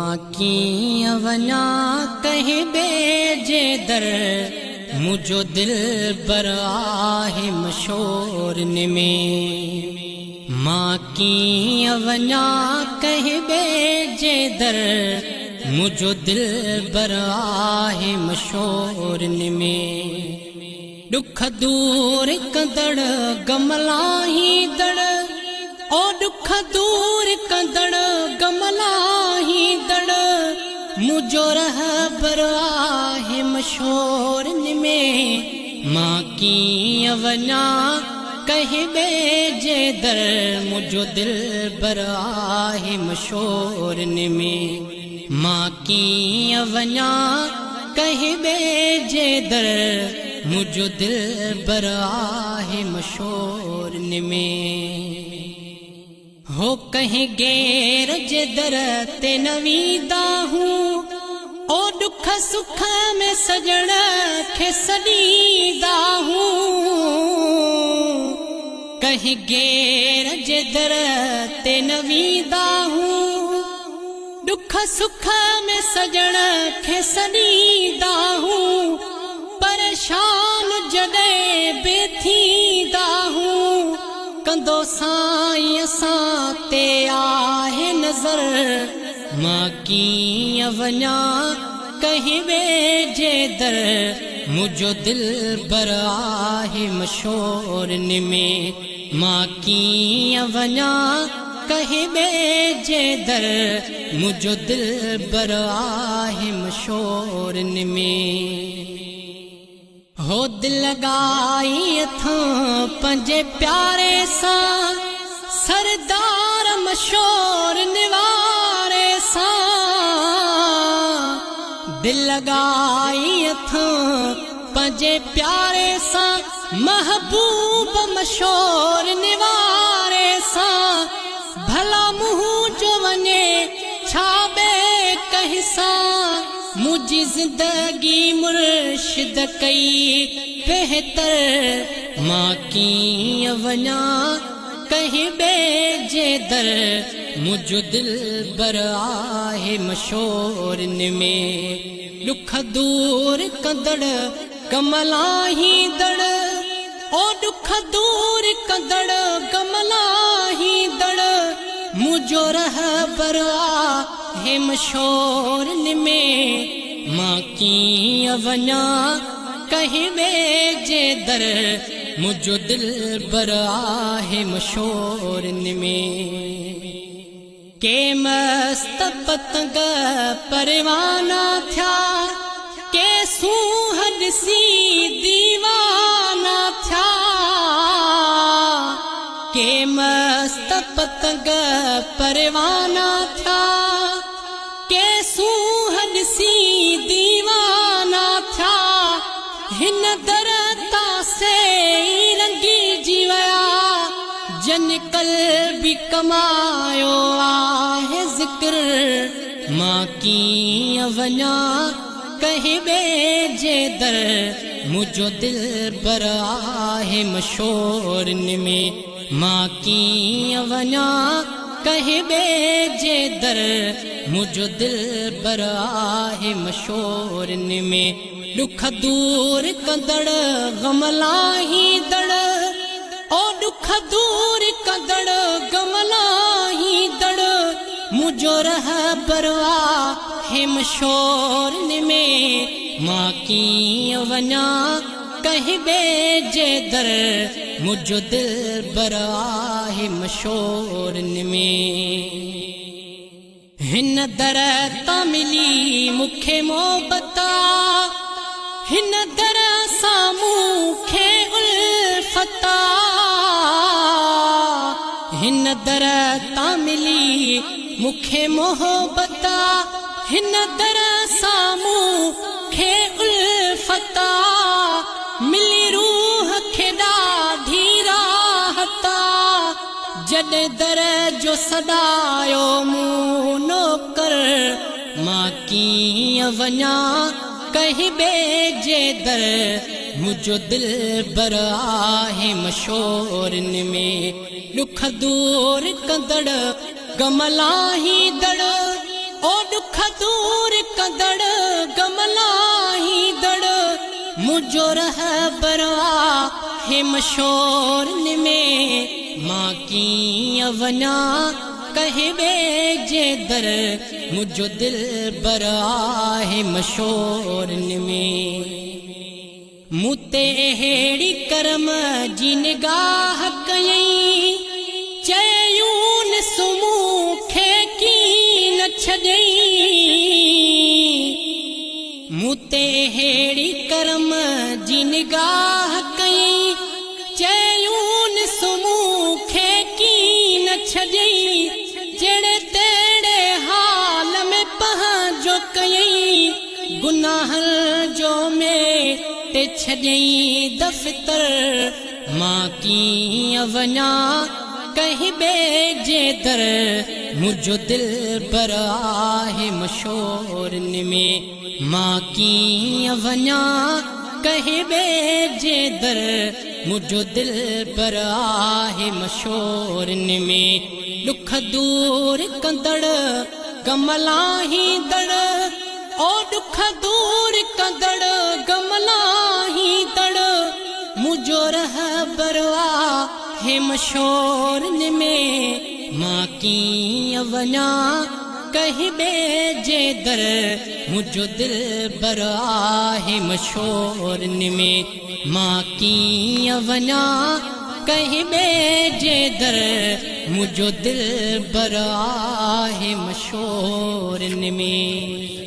मां कीअं वञा कंहिं ॿिए जे दर, मुंहिंजो दिल बर आहे मशोरन में। मां कीअं वञा कंहिं ॿिए जे दर, मुंहिंजो दिल बर आहे मशोरन में। दुख दूर कंदड़ गमलाही दड़, ओ दुख दूर कंदड़ गमलाही दड़, मुंहिंजो रहबर आहे मशोरन में। मां कीअं वञा कंहिं ॿिए जे दर, मुंहिंजो दिल बर आहे मशोरन में। मां कीअं वञा कंहिं ॿिए जे दर, मुंहिंजो दिल बर आहे मशोरन में। हो कहीं गैर जे दर ते न वींदा हूं, ओ दुख सुख में सजण खे सॾींदा हूं। कहीं गैर जे दर ते न वींदा हूं, दुख सुख में सजण खे सॾींदा हूं। परेशान जॾहिं बि थींदा हूं, कंदो साईं असां ते आहे नज़र। मां कीअं वञा कंहिं ॿिए जे दर, मुंहिंजो दिल बर आहे मशोरन में। मां कीअं वञा कंहिं ॿिए जे दर, मुंहिंजो दिल बर आहे मशोरन में। हो दिल लॻाई अथां पंहिंजे प्यारे सां, सरदार मशोरन वारे सां। दिल लॻाई अथां पंहिंजे प्यारे सां, महबूब मशोरन वारे सां। भला मुंहुं जो वञे छा ॿिए कंहिं सां, मुंहिंजी ज़िंदगी मुर्शिद कई बेहतर। मां कीअं वञा कंहिं ॿिए जे दर, मुंहिंजो दिल बर आहे मशोरन में। दुख दूर कंदड़ गमलाही दड़, ओ दुख दूर कंदड़ गमलाही दड़, मुंहिंजो रहबर आहे मशोरन में। मां कीअं वञा कंहिं ॿिए जे दर, मुंहिंजो दिल बर आहे मशोरन में। के मस्त पतंग परवाना थिया, के सूंह ॾिसी दीवाना थिया। के मस्त पतंग परवाना थिया, के सूंह ॾिसी दीवाना थिया। हिन दर तां से रंगी जी विया, जन क़ल्बी कमायो आहे ज़िक्र। मां कीअं वञा कंहिं ॿिए जे दर, मुंहिंजो दिल बर आहे मशोरन में। मां कीअं वञा कंहिं ॿिए जे दर, मुंहिंजो दिल बर आहे मशोरन में। दुख दूर कंदड़ गमलाही दड़, ओ दुख दूर कंदड़ गमलाही दड़, मुंहिंजो रहबर आहे मशोरन में। मां कीअं वञा कंहिं ॿिए जे दर, मुंहिंजो दिल बर आहे मशोरन में। हिन दर तां मिली मूंखे मोहबत, हिन दर सां मूंखे उल्फत। हिन दर तां मिली मूंखे मोहबत, हिन दर सां मूंखे उल्फत। मिली रूह खे ॾाढी राहत, जॾहिं दर जो सॾायो मूं नौकर। मां कीअं वञा कंहिं ॿिए जे दर, मुंहिंजो दिल बर आहे मशोरन में। दुख दूर कंदड़ गमलाही दड़, ओ दुख दूर कंदड़ गमलाही दड़ मुझो रह बरवा हे मशोर में मां कीअं वञा कहे जे दर मुझो दिल बरवा हे मशोर में मुते हेड़ी करम जी निगाह कयई चयूं सुमूखे की न छॾई मुते हेड़ी करम जी निगाह कई चयूं सुमूखे की न छॾई जहिड़े तहिड़े हाल में पंहिंजो कयई गुनाह जो में ते छॾई दफ़्तर मां कीअं वञा कहीं जे दर मुझो दिल पर आहे मशोर में मां कीअं वञा कहीं जे दर मुझो दिल पर आहे मशोर में दुख दूर कंदड़ गमलाही दड़ ओ दुख दूर कंदड़ गमलाही दड़ मुझो रह बरवा हे मशोर में मां कीअं वञा कहीं जे दर मुझो दिल बर आहे मशोर में मां कीअं वञा कहीं जे दर मुझो दिल बर आहे मशोर में।